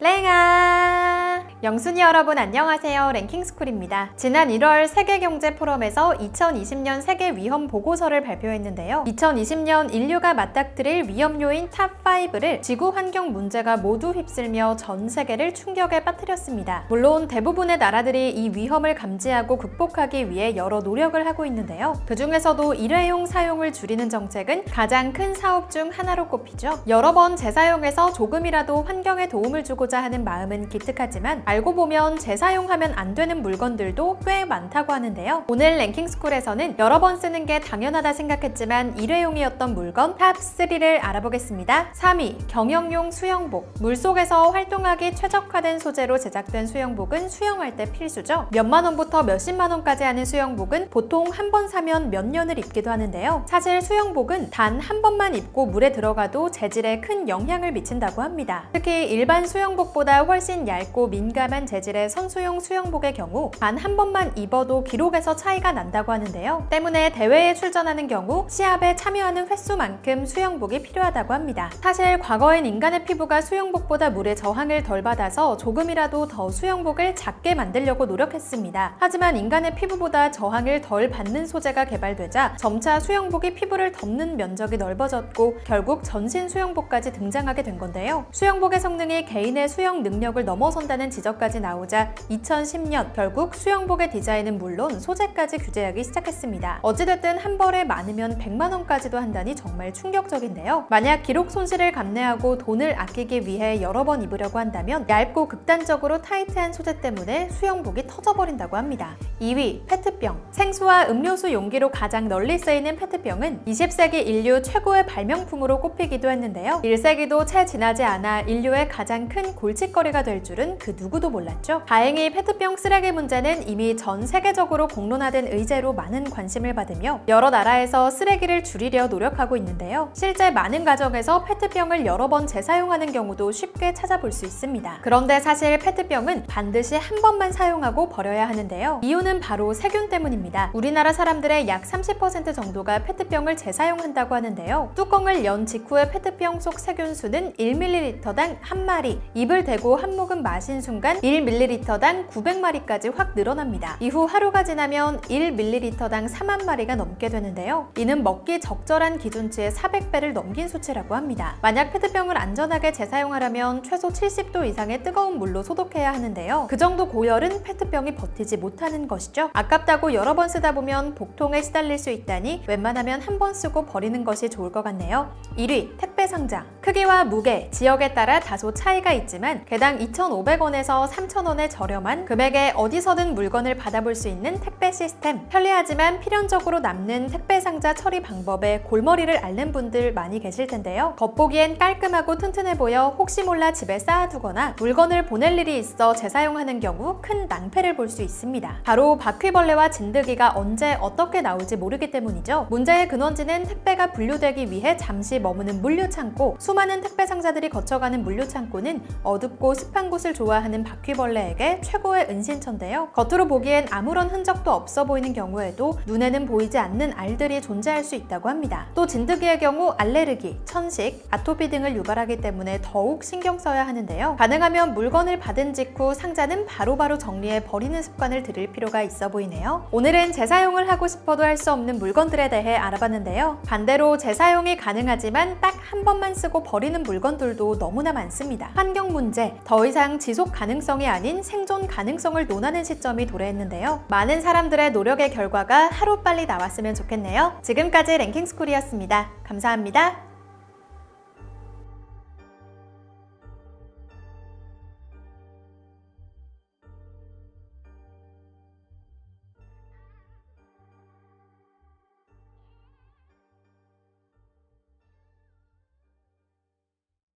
랭아! 영순이 여러분 안녕하세요. 랭킹스쿨입니다. 지난 1월 세계경제포럼에서 2020년 세계위험 보고서를 발표했는데요. 2020년 인류가 맞닥뜨릴 위험 요인 탑5를 지구 환경 문제가 모두 휩쓸며 전 세계를 충격에 빠뜨렸습니다. 물론 대부분의 나라들이 이 위험을 감지하고 극복하기 위해 여러 노력을 하고 있는데요. 그 중에서도 일회용 사용을 줄이는 정책은 가장 큰 사업 중 하나로 꼽히죠. 여러 번 재사용해서 조금이라도 환경에 도움을 주고자 하는 마음은 기특하지만 알고 보면 재사용하면 안 되는 물건들도 꽤 많다고 하는데요. 오늘 랭킹스쿨에서는 여러 번 쓰는 게 당연하다 생각했지만 일회용이었던 물건 탑3를 알아보겠습니다. 3위, 경영용 수영복. 물속에서 활동하기 최적화된 소재로 제작된 수영복은 수영할 때 필수죠. 몇만 원부터 몇십만 원까지 하는 수영복은 보통 한 번 사면 몇 년을 입기도 하는데요. 사실 수영복은 단 한 번만 입고 물에 들어가도 재질에 큰 영향을 미친다고 합니다. 특히 일반 수영복보다 훨씬 얇고 민감한 재질의 선수용 수영복의 경우 단 한 번만 입어도 기록에서 차이가 난다고 하는데요. 때문에 대회에 출전하는 경우 시합에 참여하는 횟수만큼 수영복이 필요하다고 합니다. 사실 과거엔 인간의 피부가 수영복보다 물의 저항을 덜 받아서 조금이라도 더 수영복을 작게 만들려고 노력했습니다. 하지만 인간의 피부보다 저항을 덜 받는 소재가 개발되자 점차 수영복이 피부를 덮는 면적이 넓어졌고 결국 전신 수영복까지 등장하게 된 건데요. 수영복의 성능이 개인의 수영 능력을 넘어선다는 지적까지 나오자 2010년 결국 수영복의 디자인은 물론 소재까지 규제하기 시작했습니다. 어찌됐든 한 벌에 많으면 100만 원까지도 한다니 정말 충격적인데요. 만약 기록 손실을 감내하고 돈을 아끼기 위해 여러 번 입으려고 한다면 얇고 극단적으로 타이트한 소재 때문에 수영복이 터져버린다고 합니다. 2위, 페트병. 생수와 음료수 용기로 가장 널리 쓰이는 페트병은 20세기 인류 최고의 발명품으로 꼽히기도 했는데요. 1세기도 채 지나지 않아 인류의 가장 큰 골칫거리가 될 줄은 그 누구도 몰랐죠. 다행히 페트병 쓰레기 문제는 이미 전 세계적으로 공론화된 의제로 많은 관심을 받으며 여러 나라에서 쓰레기를 줄이려 노력하고 있는데요. 실제 많은 가정에서 페트병을 여러 번 재사용하는 경우도 쉽게 찾아볼 수 있습니다. 그런데 사실 페트병은 반드시 한 번만 사용하고 버려야 하는데요. 이유는 바로 세균 때문입니다. 우리나라 사람들의 약 30% 정도가 페트병을 재사용한다고 하는데요. 뚜껑을 연 직후에 페트병 속 세균수는 1ml당 1마리, 입을 대고 한 모금 마신 순간 1ml당 900마리까지 확 늘어납니다. 이후 하루가 지나면 1ml당 4만 마리가 넘게 되는데요. 이는 먹기 적절한 기준치의 400배를 넘긴 수치라고 합니다. 만약 페트병을 안전하게 재사용하려면 최소 70도 이상의 뜨거운 물로 소독해야 하는데요. 그 정도 고열은 페트병이 버티지 못하는 것이죠. 아깝다고 여러 번 쓰다 보면 복통에 시달릴 수 있다니 웬만하면 한 번 쓰고 버리는 것이 좋을 것 같네요. 1위, 택배 상자. 크기와 무게, 지역에 따라 다소 차이가 있지만 개당 2,500원에서 3,000원의 저렴한 금액에 어디서든 물건을 받아볼 수 있는 택배 시스템. 편리하지만 필연적으로 남는 택배 상자 처리 방법에 골머리를 앓는 분들 많이 계실 텐데요. 겉보기엔 깔끔하고 튼튼해 보여 혹시 몰라 집에 쌓아두거나 물건을 보낼 일이 있어 재사용하는 경우 큰 낭패를 볼 수 있습니다. 바로 바퀴벌레와 진드기가 언제 어떻게 나올지 모르기 때문이죠. 문제의 근원지는 택배가 분류되기 위해 잠시 머무는 물류창고. 수많은 택배 상자들이 거쳐가는 물류창고는 어둡고 습한 곳을 좋아하는 바퀴벌레에게 최고의 은신처인데요. 겉으로 보기엔 아무런 흔적도 없어 보이는 경우에도 눈에는 보이지 않는 알들이 존재할 수 있다고 합니다. 또 진드기의 경우 알레르기, 천식, 아토피 등을 유발하기 때문에 더욱 신경 써야 하는데요. 가능하면 물건을 받은 직후 상자는 바로바로 정리해 버리는 습관을 들일 필요가 있어 보이네요. 오늘은 재사용을 하고 싶어도 할 수 없는 물건들에 대해 알아봤는데요. 반대로 재사용이 가능하지만 딱 한 번만 쓰고 버리는 물건들도 너무나 많습니다. 환경 문제, 더 이상 지속 가능성이 아닌 생존 가능성을 논하는 시점이 도래했는데요. 많은 사람들의 노력의 결과가 하루빨리 나왔으면 좋겠네요. 지금까지 랭킹스쿨이었습니다. 감사합니다.